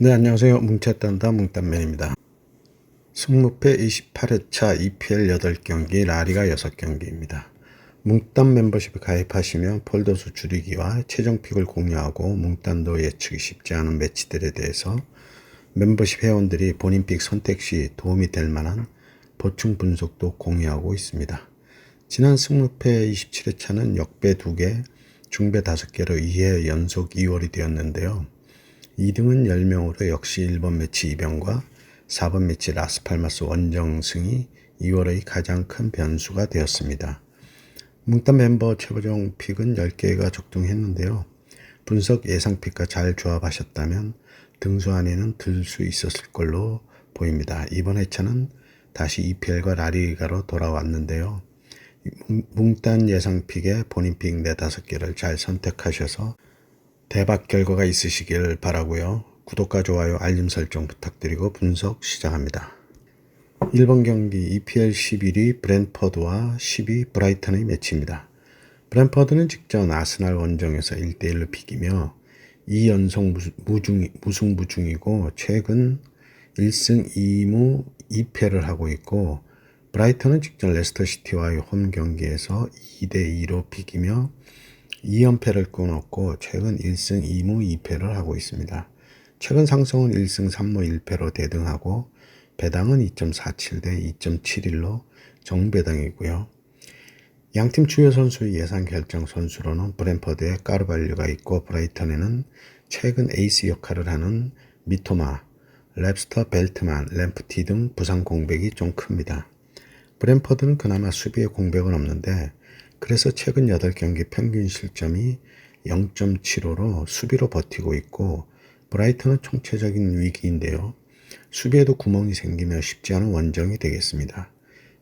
네, 안녕하세요. 뭉쳤단다 뭉딴맨입니다. 승무패 28회차 EPL 8경기, 라리가 6경기입니다. 뭉딴 멤버십에 가입하시면 폴더수 줄이기와 최종픽을 공유하고 뭉딴도 예측이 쉽지 않은 매치들에 대해서 멤버십 회원들이 본인 픽 선택 시 도움이 될 만한 보충 분석도 공유하고 있습니다. 지난 승무패 27회차는 역배 2개, 중배 5개로 2회 연속 2월이 되었는데요. 2등은 10명으로 역시 1번 매치 2병과 4번 매치 라스팔마스 원정승이 2월의 가장 큰 변수가 되었습니다. 뭉딴 멤버 최고정 픽은 10개가 적중했는데요. 분석 예상 픽과 잘 조합하셨다면 등수 안에는 들 수 있었을 걸로 보입니다. 이번 회차는 다시 EPL과 라리가로 돌아왔는데요. 뭉딴 예상 픽에 본인 픽 4, 5개를 잘 선택하셔서 대박 결과가 있으시길 바라고요. 구독과 좋아요, 알림 설정 부탁드리고 분석 시작합니다. 1번 경기 EPL 11위 브랜퍼드와 10위 브라이턴의 매치입니다. 브랜퍼드는 직전 아스날 원정에서 1대1로 비기며 2연속 무승부 중이고 최근 1승 2무 2패를 하고 있고, 브라이턴은 직전 레스터시티와의 홈 경기에서 2대2로 비기며 2연패를 끊었고 최근 1승 2무 2패를 하고 있습니다. 최근 상승은 1승 3무 1패로 대등하고 배당은 2.47 대 2.71로 정배당이고요. 양팀 주요 선수의 예상 결정 선수로는 브랜퍼드에 까르발류가 있고, 브라이턴에는 최근 에이스 역할을 하는 미토마, 랩스터 벨트만, 램프티 등 부상 공백이 좀 큽니다. 브랜퍼드는 그나마 수비에 공백은 없는데 그래서 최근 8경기 평균 실점이 0.75로 수비로 버티고 있고, 브라이턴은 총체적인 위기인데요. 수비에도 구멍이 생기며 쉽지 않은 원정이 되겠습니다.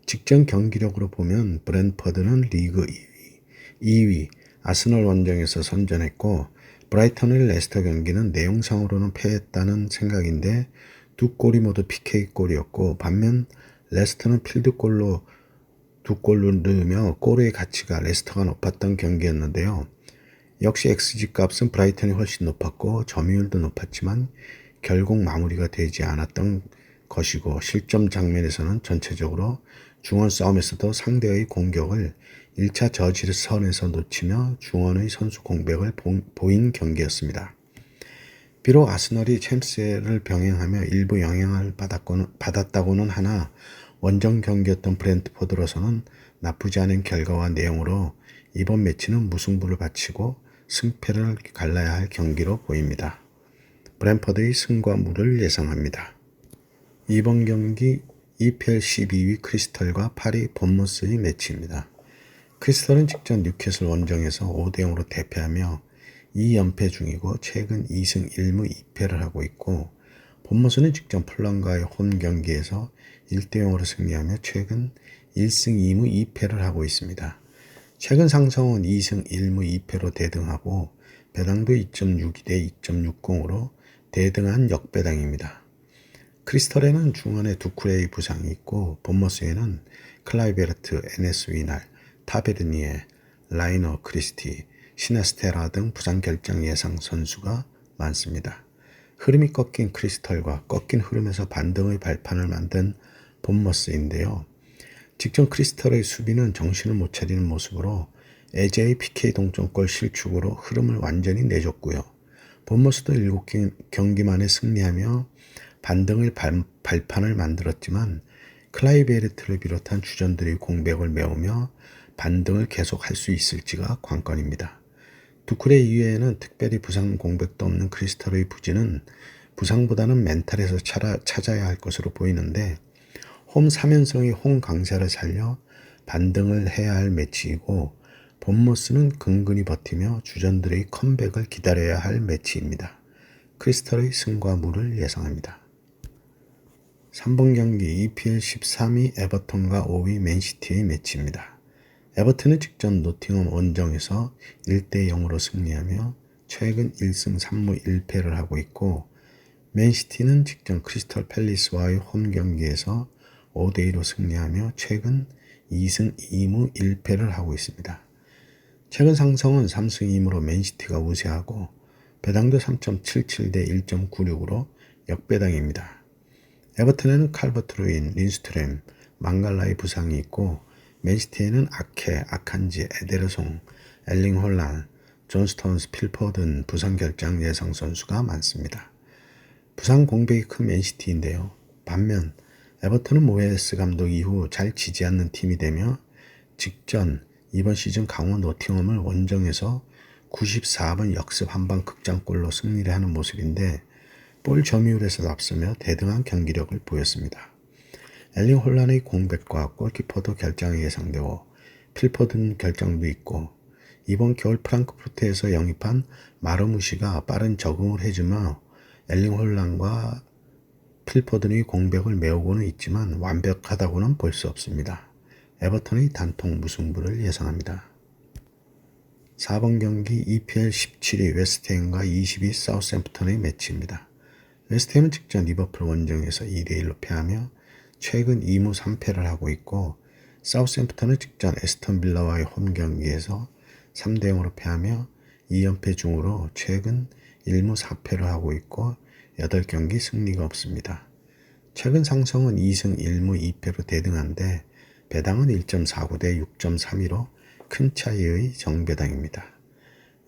직전 경기력으로 보면 브랜퍼드는 리그 2위 아스널 원정에서 선전했고, 브라이턴의 레스터 경기는 내용상으로는 패했다는 생각인데 두 골이 모두 PK골이었고, 반면 레스터는 필드골로 2골을 넣으며 골의 가치가 레스터가 높았던 경기였는데요. 역시 XG 값은 브라이턴이 훨씬 높았고 점유율도 높았지만 결국 마무리가 되지 않았던 것이고, 실점 장면에서는 전체적으로 중원 싸움에서도 상대의 공격을 1차 저지선에서 놓치며 중원의 선수 공백을 보인 경기였습니다. 비록 아스널이 챔스를 병행하며 일부 영향을 받았다고는 하나 원정 경기였던 브랜트포드로서는 나쁘지 않은 결과와 내용으로 이번 매치는 무승부를 바치고 승패를 갈라야 할 경기로 보입니다. 브랜퍼드의 승과 무를 예상합니다. 이번 경기 EPL 12위 크리스털과 8위 본머스의 매치입니다. 크리스털은 직전 뉴캐슬 원정에서 5대0으로 대패하며 2연패 중이고 최근 2승 1무 2패를 하고 있고, 본머스는 직전 풀럼과의 홈 경기에서 1대0으로 승리하며 최근 1승 2무 2패를 하고 있습니다. 최근 상승은 2승 1무 2패로 대등하고 배당도 2.62 대 2.60으로 대등한 역배당입니다. 크리스털에는 중원에 두쿠레의 부상이 있고, 본머스에는 클라이베르트, 에네스 위날, 타베르니에, 라이너 크리스티, 시나스테라 등 부상 결정 예상 선수가 많습니다. 흐름이 꺾인 크리스털과 꺾인 흐름에서 반등의 발판을 만든 본머스인데요. 직전 크리스털의 수비는 정신을 못 차리는 모습으로 에제의 PK 동점골 실축으로 흐름을 완전히 내줬고요. 본머스도 7경기 만에 승리하며 반등의 발판을 만들었지만 클라이베르트를 비롯한 주전들의 공백을 메우며 반등을 계속할 수 있을지가 관건입니다. 두쿠레 이외에는 특별히 부상 공백도 없는 크리스털의 부진은 부상보다는 멘탈에서 찾아야 할 것으로 보이는데, 홈 3연승의 홈 강세를 살려 반등을 해야 할 매치이고, 본머스는 근근히 버티며 주전들의 컴백을 기다려야 할 매치입니다. 크리스털의 승과 무를 예상합니다. 3번 경기 EPL 13위 에버턴과 5위 맨시티의 매치입니다. 에버튼은 직전 노팅엄 원정에서 1대0으로 승리하며 최근 1승 3무 1패를 하고 있고, 맨시티는 직전 크리스털 팰리스와의 홈 경기에서 5대2로 승리하며 최근 2승 2무 1패를 하고 있습니다. 최근 상승은 3승 2무로 맨시티가 우세하고 배당도 3.77 대 1.96으로 역배당입니다. 에버턴에는 칼버트 루인, 린스트램, 망갈라의 부상이 있고 맨시티에는 아케, 아칸지, 에데르송, 엘링 홀란, 존 스톤스, 필포든 부상 결장 예상 선수가 많습니다. 부상 공백이 큰 맨시티인데요. 반면 에버턴은 모에스 감독 이후 잘 지지 않는 팀이 되며 직전 이번 시즌 강원 노팅엄을 원정에서 94번 역습 한방 극장골로 승리를 하는 모습인데 볼 점유율에서 앞서며 대등한 경기력을 보였습니다. 엘링 홀란의 공백과 골키퍼도 결장이 예상되고 필포든 결장도 있고 이번 겨울 프랑크푸르트에서 영입한 마르무시가 빠른 적응을 해주며 엘링 홀란과 필포든의 공백을 메우고는 있지만 완벽하다고는 볼 수 없습니다. 에버턴의 단통 무승부를 예상합니다. 4번 경기 EPL 17위 웨스트햄과 20위 사우샘프턴의 매치입니다. 웨스트햄은 직전 리버풀 원정에서 2대1로 패하며 최근 2무 3패를 하고 있고 사우샘프턴은 직전 에스턴 빌라와의 홈 경기에서 3대0으로 패하며 2연패 중으로 최근 1무 4패를 하고 있고 8경기 승리가 없습니다. 최근 상승은 2승 1무 2패로 대등한데 배당은 1.49 대 6.32로 큰 차이의 정배당입니다.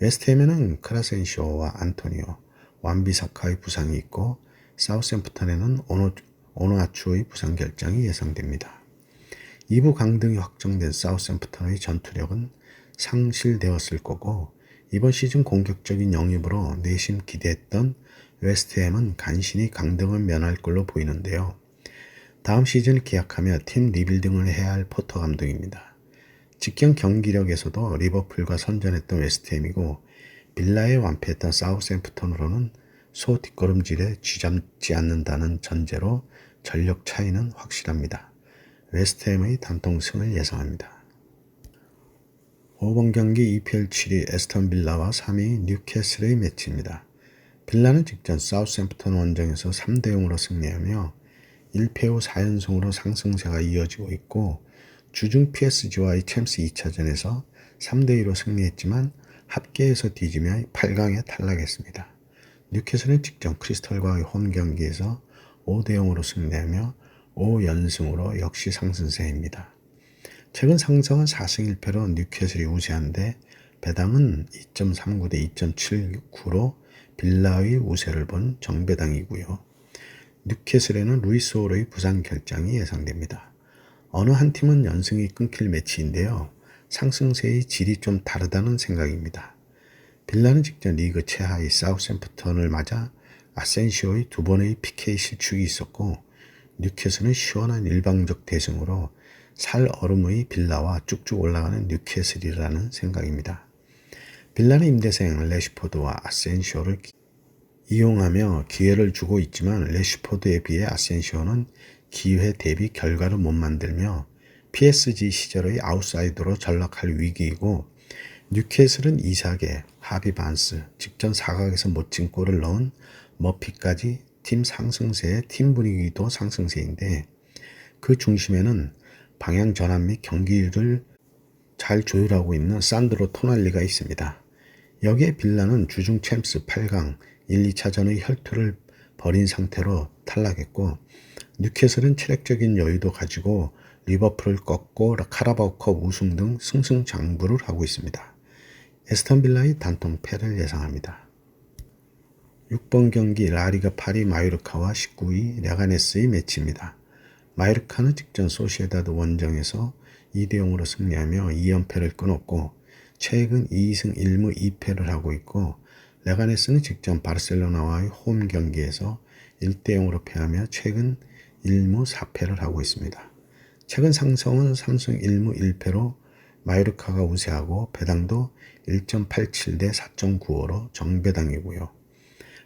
웨스트햄에는 크라센시오와 안토니오, 완비사카의 부상이 있고 사우샘프턴에는 오노아추의 부상 결장이 예상됩니다. 2부 강등이 확정된 사우샘프턴의 전투력은 상실되었을 거고 이번 시즌 공격적인 영입으로 내심 기대했던 웨스트햄은 간신히 강등을 면할 걸로 보이는데요. 다음 시즌을 계약하며 팀 리빌딩을 해야 할 포터 감독입니다. 직경 경기력에서도 리버풀과 선전했던 웨스트햄이고 빌라에 완패했던 사우샘프턴으로는 소 뒷걸음질에 쥐잡지 않는다는 전제로 전력 차이는 확실합니다. 웨스트햄의 단통승을 예상합니다. 5번 경기 EPL 7위 에스턴 빌라와 3위 뉴캐슬의 매치입니다. 빌라는 직전 사우샘프턴 원정에서 3대0으로 승리하며 1패 후 4연승으로 상승세가 이어지고 있고 주중 PSG와의 챔스 2차전에서 3대2로 승리했지만 합계에서 뒤지며 8강에 탈락했습니다. 뉴캐슬은 직전 크리스털과의 홈 경기에서 5대0으로 승리하며 5연승으로 역시 상승세입니다. 최근 상승은 4승 1패로 뉴캐슬이 우세한데 배당은 2.39 대 2.79로 빌라의 우세를 본 정배당이고요. 뉴캐슬에는 루이스 홀의 부상 결장이 예상됩니다. 어느 한 팀은 연승이 끊길 매치인데요. 상승세의 질이 좀 다르다는 생각입니다. 빌라는 직전 리그 최하위 사우샘프턴을 맞아 아센시오의 2번의 PK 실축이 있었고 뉴캐슬은 시원한 일방적 대승으로 살 얼음의 빌라와 쭉쭉 올라가는 뉴캐슬이라는 생각입니다. 빌라는 임대생 레시포드와 아센시오를 이용하며 기회를 주고 있지만 레시포드에 비해 아센시오는 기회 대비 결과를 못 만들며 PSG 시절의 아웃사이더로 전락할 위기이고 뉴캐슬은 이삭에 하비 반스, 직전 사각에서 멋진 골을 넣은 머피까지 팀 상승세의 팀 분위기도 상승세인데 그 중심에는 방향 전환 및 경기를 잘 조율하고 있는 산드로 토날리가 있습니다. 여기에 빌라는 주중 챔스 8강 1, 2차전의 혈투를 벌인 상태로 탈락했고 뉴캐슬은 체력적인 여유도 가지고 리버풀을 꺾고 카라바오컵 우승 등 승승장구를 하고 있습니다. 에스턴 빌라의 단통 패를 예상합니다. 6번 경기 라리가 8위 마요르카와 19위 레가네스의 매치입니다. 마요르카는 직전 소시에다드 원정에서 2대0으로 승리하며 2연패를 끊었고 최근 2승 1무 2패를 하고 있고 레가네스는 직전 바르셀로나와의 홈 경기에서 1대0으로 패하며 최근 1무 4패를 하고 있습니다. 최근 상승은 3승 1무 1패로 마요르카가 우세하고 배당도 1.87 대 4.95로 정배당이고요.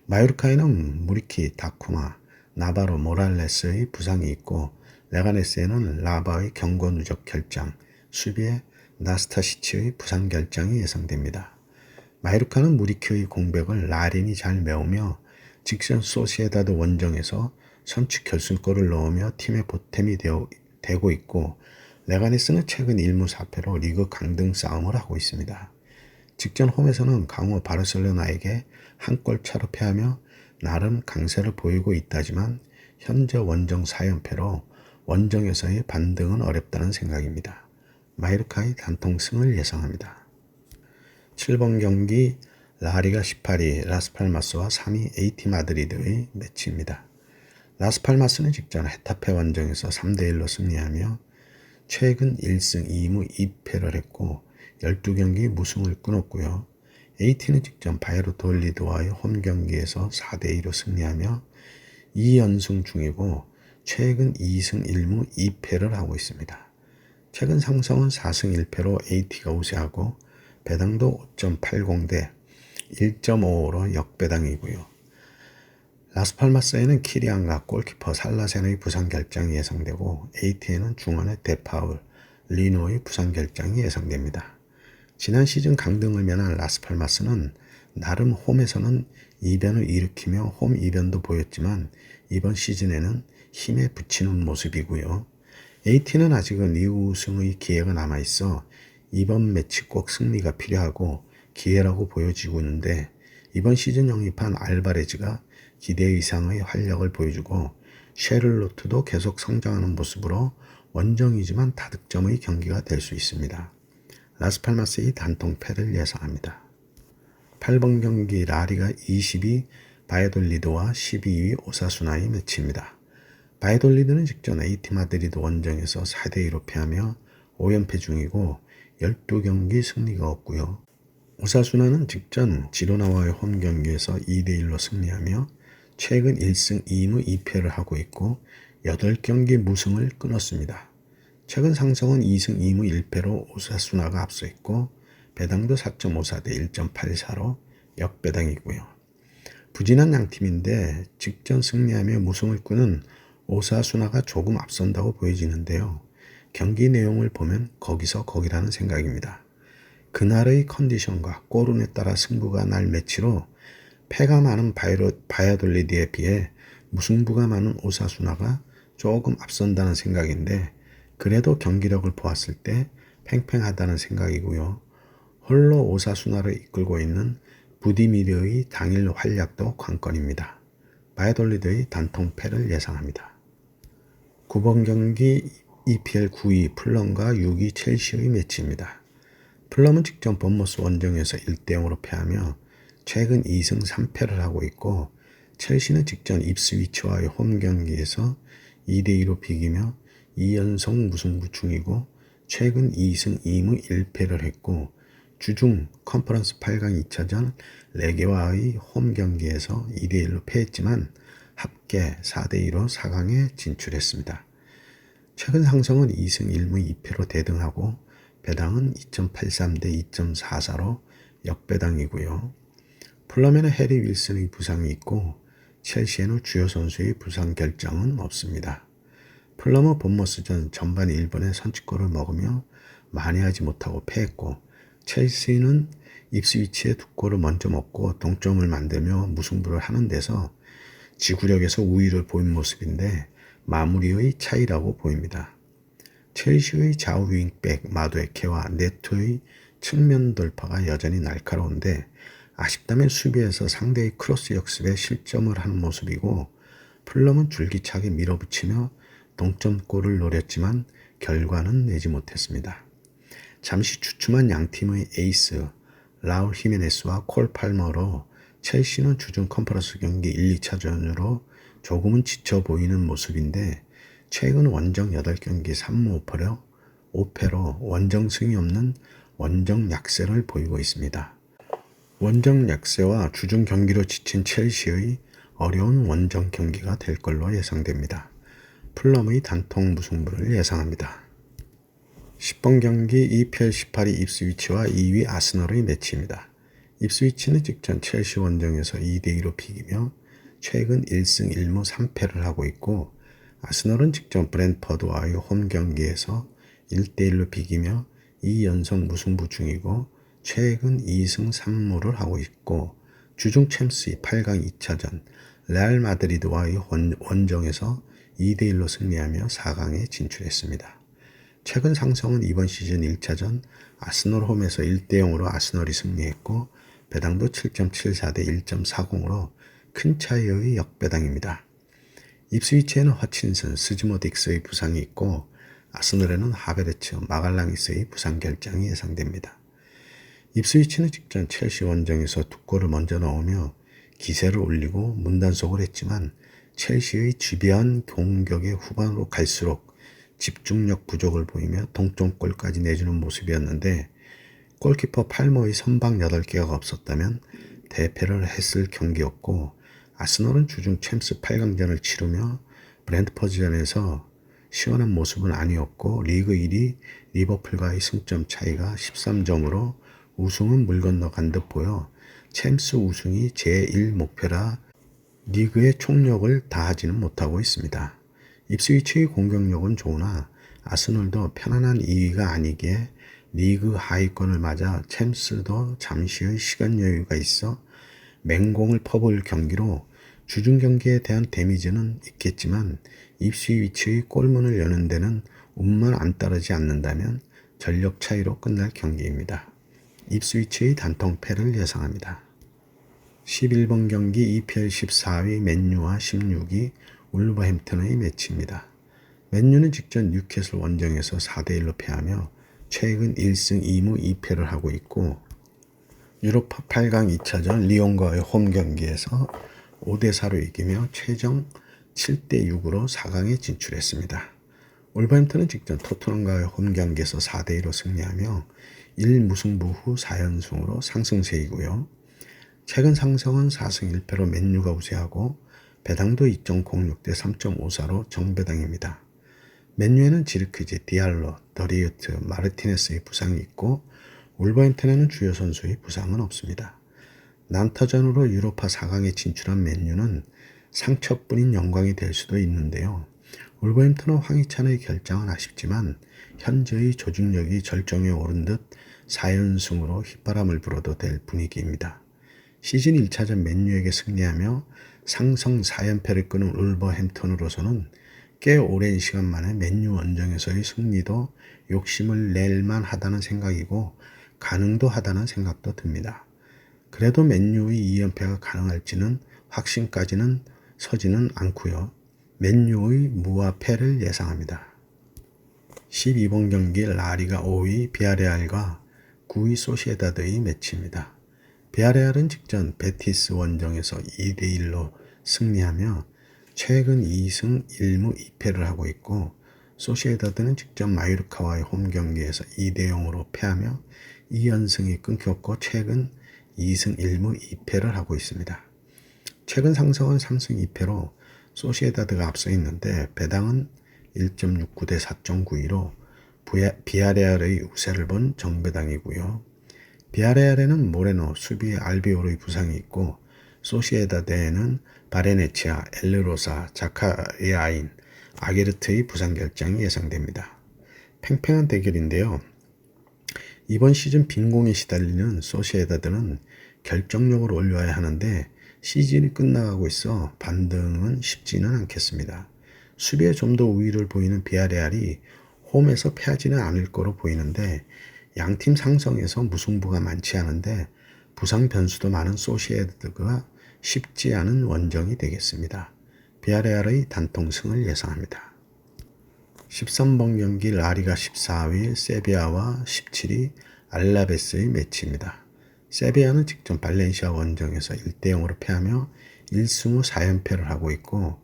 마요르카에는 무리키, 다쿠마, 나바로, 모랄레스의 부상이 있고 레가네스에는 라바의 경고 누적 결장, 수비에 나스타시치의 부상 결장이 예상됩니다. 마요르카는 무리키의 공백을 라린이 잘 메우며 직전 소시에다드 원정에서 선취 결승골을 넣으며 팀의 보탬이 되고 있고 레가네스는 최근 1무 4패로 리그 강등 싸움을 하고 있습니다. 직전 홈에서는 강호 바르셀로나에게 한 골 차로 패하며 나름 강세를 보이고 있다지만 현재 원정 4연패로 원정에서의 반등은 어렵다는 생각입니다. 마이르카의 단통승을 예상합니다. 7번 경기 라리가 18위 라스팔마스와 3위 AT 마드리드의 매치입니다. 라스팔마스는 직전 헤타페 원정에서 3대1로 승리하며 최근 1승 2무 2패를 했고 12경기 무승을 끊었고요. AT는 직전 바이에르톨리드와의 홈경기에서 4대2로 승리하며 2연승 중이고 최근 2승 1무 2패를 하고 있습니다. 최근 상승은 4승 1패로 AT가 우세하고 배당도 5.80 대 1.55로 역배당이고요. 라스팔마스에는 키리안과 골키퍼 살라센의 부상 결장이 예상되고 AT에는 중원의 데파울, 리노의 부상 결장이 예상됩니다. 지난 시즌 강등을 면한 라스팔마스는 나름 홈에서는 이변을 일으키며 홈 이변도 보였지만 이번 시즌에는 힘에 붙이는 모습이고요. AT는 아직은 리그 우승의 기회가 남아있어 이번 매치 꼭 승리가 필요하고 기회라고 보여지고 있는데 이번 시즌 영입한 알바레즈가 기대 이상의 활약을 보여주고 셰를로트도 계속 성장하는 모습으로 원정이지만 다득점의 경기가 될 수 있습니다. 라스팔마스의 단통패를 예상합니다. 8번 경기 라리가 20위 바이에돌리드와 12위 오사수나의 매치입니다. 바이에돌리드는 직전 AT 마드리드 원정에서 4대2로 패하며 5연패 중이고 12경기 승리가 없고요. 오사수나는 직전 지로나와의 홈경기에서 2대1로 승리하며 최근 1승 2무 2패를 하고 있고 8경기 무승을 끊었습니다. 최근 상승은 2승 2무 1패로 오사수나가 앞서 있고 배당도 4.54 대 1.84로 역배당이고요. 부진한 양팀인데 직전 승리하며 무승을 끄는 오사수나가 조금 앞선다고 보여지는데요. 경기 내용을 보면 거기서 거기라는 생각입니다. 그날의 컨디션과 골운에 따라 승부가 날 매치로 패가 많은 바이아돌리드에 비해 무승부가 많은 오사수나가 조금 앞선다는 생각인데 그래도 경기력을 보았을 때 팽팽하다는 생각이고요. 홀로 오사수나를 이끌고 있는 부디미르의 당일 활약도 관건입니다. 바이아돌리드의 단통패를 예상합니다. 9번 경기 EPL 9위 풀럼과 6위 첼시의 매치입니다. 풀럼은 직전 본머스 원정에서 1대0으로 패하며 최근 2승 3패를 하고 있고 첼시는 직전 입스위치와의 홈경기에서 2대2로 비기며 2연속 무승부 중이고 최근 2승 2무 1패를 했고 주중 컨퍼런스 8강 2차전 레게와의 홈경기에서 2대1로 패했지만 합계 4대2로 4강에 진출했습니다. 최근 상승은 2승 1무 2패로 대등하고 배당은 2.83 대 2.44로 역배당이고요. 풀럼에는 해리 윌슨의 부상이 있고 첼시에는 주요 선수의 부상 결정은 없습니다. 풀럼은 본머스전 전반 1분에 선취골을 먹으며 만회하지 못하고 패했고 첼시는 입스위치에 2골을 먼저 먹고 동점을 만들며 무승부를 하는 데서 지구력에서 우위를 보인 모습인데 마무리의 차이라고 보입니다. 첼시의 좌우 윙백 마두에케와 네토의 측면 돌파가 여전히 날카로운데 아쉽다면 수비에서 상대의 크로스 역습에 실점을 하는 모습이고 풀럼은 줄기차게 밀어붙이며 동점골을 노렸지만 결과는 내지 못했습니다. 잠시 주춤한 양팀의 에이스 라울 히메네스와 콜 팔머로 첼시는 주중 컨퍼런스 경기 1, 2차전으로 조금은 지쳐 보이는 모습인데 최근 원정 8경기 3무 5패로 원정 승이 없는 원정 약세를 보이고 있습니다. 원정 약세와 주중 경기로 지친 첼시의 어려운 원정 경기가 될 걸로 예상됩니다. 풀럼의 단통 무승부를 예상합니다. 10번 경기 EPL 18위 입스위치와 2위 아스널의 매치입니다. 입스위치는 직전 첼시 원정에서 2대2로 비기며 최근 1승 1무 3패를 하고 있고 아스널은 직전 브랜퍼드와의 홈경기에서 1대1로 비기며 2연속 무승부 중이고 최근 2승 3무를 하고 있고 주중 챔스의 8강 2차전 레알 마드리드와의 원정에서 2대1로 승리하며 4강에 진출했습니다. 최근 상승은 이번 시즌 1차전 아스널 홈에서 1대0으로 아스널이 승리했고 배당도 7.74 대 1.40으로 큰 차이의 역배당입니다. 입스위치에는 허친슨, 스즈모딕스의 부상이 있고 아스널에는 하베르츠, 마갈랑이스의 부상 결장이 예상됩니다. 입스위치는 직전 첼시 원정에서 2골을 먼저 넣으며 기세를 올리고 문단속을 했지만 첼시의 집요한 공격의 후반으로 갈수록 집중력 부족을 보이며 동점골까지 내주는 모습이었는데 골키퍼 팔머의 선방 8개가 없었다면 대패를 했을 경기였고 아스널은 주중 챔스 8강전을 치르며 브랜트퍼드전에서 시원한 모습은 아니었고 리그 1위 리버풀과의 승점 차이가 13점으로 우승은 물 건너간 듯 보여 챔스 우승이 제1 목표라 리그의 총력을 다하지는 못하고 있습니다. 입스위치의 공격력은 좋으나 아스널도 편안한 2위가 아니기에 리그 하위권을 맞아 챔스도 잠시의 시간 여유가 있어 맹공을 퍼볼 경기로 주중 경기에 대한 데미지는 있겠지만 입스위치의 골문을 여는 데는 운만 안 따르지 않는다면 전력 차이로 끝날 경기입니다. 입스위치의 단통패를 예상합니다. 11번 경기 EPL 14위 맨유와 16위 울버햄튼의 매치입니다. 맨유는 직전 뉴캐슬 원정에서 4대1로 패하며 최근 1승 2무 2패를 하고 있고 유로파 8강 2차전 리옹과의 홈 경기에서 5대4로 이기며 최종 7대6으로 4강에 진출했습니다. 울버햄튼은 직전 토트넘과의 홈 경기에서 4대2로 승리하며 1무승부 후 4연승으로 상승세이고요. 최근 상승은 4승 1패로 맨유가 우세하고 배당도 2.06대 3.54로 정배당입니다. 맨유에는 지르크지, 디알로, 더리우트, 마르티네스의 부상이 있고 울버햄튼에는 주요 선수의 부상은 없습니다. 난타전으로 유로파 4강에 진출한 맨유는 상처뿐인 영광이 될 수도 있는데요. 울버햄튼은 황희찬의 결장은 아쉽지만 현재의 조직력이 절정에 오른 듯 4연승으로 휘바람을 불어도 될 분위기입니다. 시즌 1차전 맨유에게 승리하며 상성 4연패를 끄는 울버햄튼으로서는 꽤 오랜 시간 만에 맨유 원정에서의 승리도 욕심을 낼 만하다는 생각이고 가능도 하다는 생각도 듭니다. 그래도 맨유의 2연패가 가능할지는 확신까지는 서지는 않고요. 맨유의 무화패를 예상합니다. 12번 경기 라리가 5위 비아레알과 9위 소시에다드의 매치입니다. 비아레알은 직전 베티스 원정에서 2대1로 승리하며 최근 2승 1무 2패를 하고 있고 소시에다드는 직전 마요르카와의 홈 경기에서 2대0으로 패하며 2연승이 끊겼고 최근 2승 1무 2패를 하고 있습니다. 최근 상승은 3승 2패로 소시에다드가 앞서 있는데 배당은 1.69대 4.92로 비아레알의 우세를 본 정배당이고요. 비아레알에는 모레노, 수비에 알비오르의 부상이 있고 소시에다드에는 바레네치아, 엘르로사, 자카리아인, 아게르트의 부상 결장이 예상됩니다. 팽팽한 대결인데요. 이번 시즌 빈공에 시달리는 소시에다드는 결정력을 올려야 하는데 시즌이 끝나가고 있어 반등은 쉽지는 않겠습니다. 수비에 좀 더 우위를 보이는 비아레알이 홈에서 패하지는 않을 거로 보이는데 양팀 상성에서 무승부가 많지 않은데 부상 변수도 많은 소시에다드가 쉽지 않은 원정이 되겠습니다. 비아레알의 단통승을 예상합니다. 13번 경기 라리가 14위 세비야와 17위 알라베스의 매치입니다. 세비야는 직전 발렌시아 원정에서 1대0으로 패하며 1승 후 4연패를 하고 있고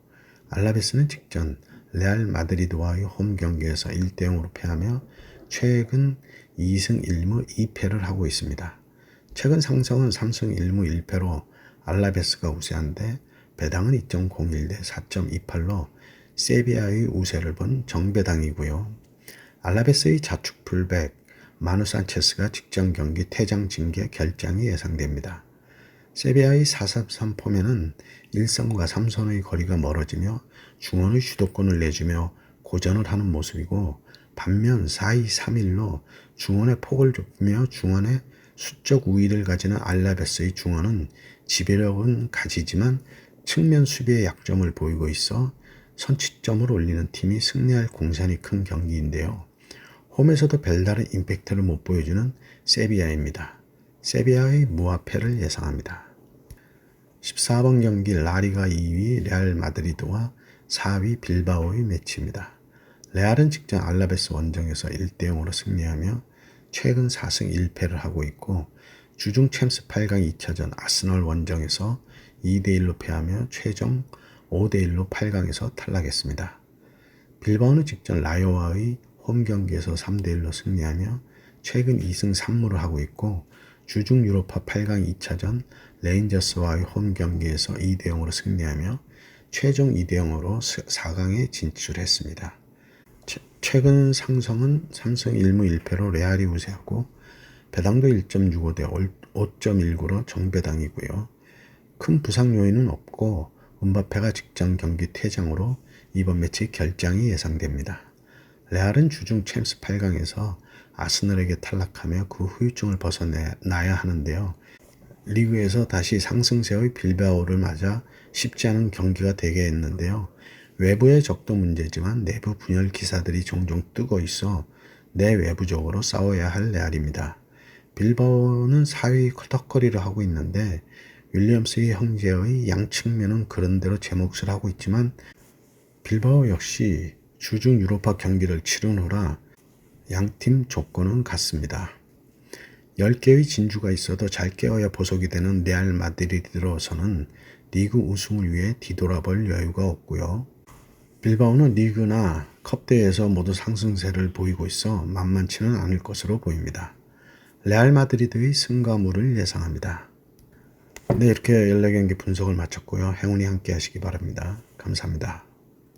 알라베스는 직전 레알 마드리드와의 홈 경기에서 1대0으로 패하며 최근 2승 1무 2패를 하고 있습니다. 최근 상승은 3승 1무 1패로 알라베스가 우세한데 배당은 2.01대 4.28로 세비야의 우세를 본 정배당이고요. 알라베스의 자축 풀백 마누 산체스가 직전 경기 퇴장 징계 결장이 예상됩니다. 세비야의 4-3 폼에는 1선과 3선의 거리가 멀어지며 중원의 주도권을 내주며 고전을 하는 모습이고 반면 4-2-3-1로 중원의 폭을 좁히며 중원의 수적 우위를 가지는 알라베스의 중원은 지배력은 가지지만 측면 수비의 약점을 보이고 있어 선취점을 올리는 팀이 승리할 공산이 큰 경기인데요. 홈에서도 별다른 임팩트를 못 보여주는 세비야입니다. 세비야의 무화패를 예상합니다. 14번 경기 라리가 2위 레알 마드리드와 4위 빌바오의 매치입니다. 레알은 직전 알라베스 원정에서 1대0으로 승리하며 최근 4승 1패를 하고 있고 주중 챔스 8강 2차전 아스널 원정에서 2대1로 패하며 최종 5대1로 8강에서 탈락했습니다. 빌바오는 직전 라요와의 홈 경기에서 3대1로 승리하며 최근 2승 3무를 하고 있고 주중 유로파 8강 2차전 레인저스와의 홈 경기에서 2대0으로 승리하며 최종 2대0으로 4강에 진출했습니다. 최근 상성은 3승 1무 1패로 레알이 우세하고 배당도 1.65 대 5.19로 정배당이고요. 큰 부상 요인은 없고 음바페가 직전 경기 퇴장으로 이번 매치 결장이 예상됩니다. 레알은 주중 챔스 8강에서 아스널에게 탈락하며 그 후유증을 벗어나야 하는데요. 리그에서 다시 상승세의 빌바오를 맞아 쉽지 않은 경기가 되게 했는데요. 외부의 적도 문제지만 내부 분열 기사들이 종종 뜨고 있어 내외부적으로 싸워야 할 레알입니다. 빌바오는 4위 덕거리를 하고 있는데 윌리엄스의 형제의 양측면은 그런대로 제 몫을 하고 있지만 빌바오 역시 주중 유로파 경기를 치른 후라 양팀 조건은 같습니다. 10개의 진주가 있어도 잘 깨어야 보석이 되는 레알 마드리드로서는 리그 우승을 위해 뒤돌아볼 여유가 없고요. 빌바오는 리그나 컵대회에서 모두 상승세를 보이고 있어 만만치는 않을 것으로 보입니다. 레알 마드리드의 승과무를 예상합니다. 네, 이렇게 14경기 분석을 마쳤고요. 행운이 함께 하시기 바랍니다. 감사합니다.